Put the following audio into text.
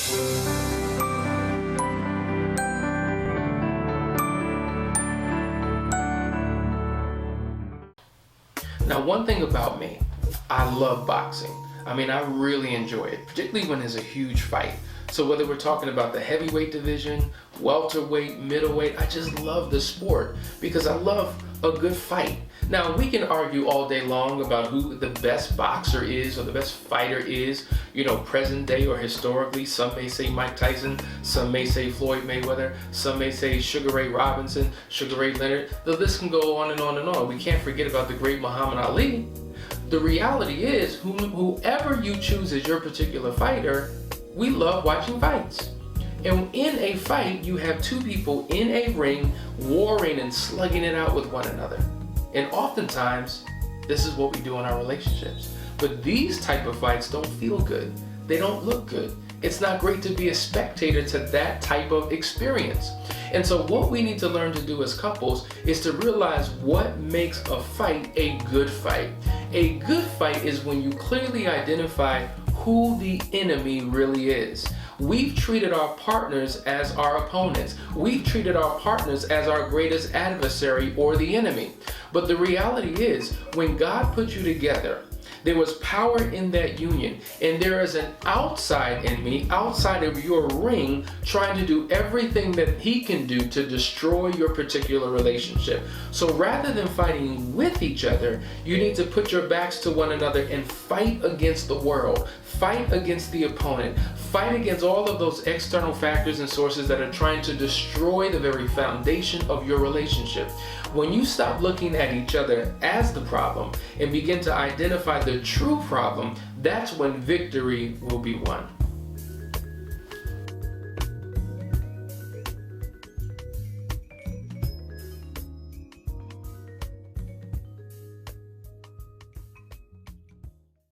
Now, one thing about me, I love boxing. I mean, I really enjoy it, particularly when there's a huge fight. So whether we're talking about the heavyweight division, welterweight, middleweight, I just love the sport because I love a good fight. Now, we can argue all day long about who the best boxer is or the best fighter is, present day or historically. Some may say Mike Tyson, some may say Floyd Mayweather, some may say Sugar Ray Robinson, Sugar Ray Leonard. The list can go on and on and on. We can't forget about the great Muhammad Ali. The reality is, whoever you choose as your particular fighter, we love watching fights. And in a fight, you have two people in a ring warring and slugging it out with one another. And oftentimes, this is what we do in our relationships. But these type of fights don't feel good. They don't look good. It's not great to be a spectator to that type of experience. And so what we need to learn to do as couples is to realize what makes a fight a good fight. A good fight is when you clearly identify who the enemy really is. We've treated our partners as our opponents. We've treated our partners as our greatest adversary or the enemy. But the reality is, when God put you together, there was power in that union, and there is an outside enemy, outside of your ring, trying to do everything that he can do to destroy your particular relationship. So rather than fighting with each other, you need to put your backs to one another and fight against the world, fight against the opponent, fight against all of those external factors and sources that are trying to destroy the very foundation of your relationship. When you stop looking at each other as the problem and begin to identify the true problem, that's when victory will be won.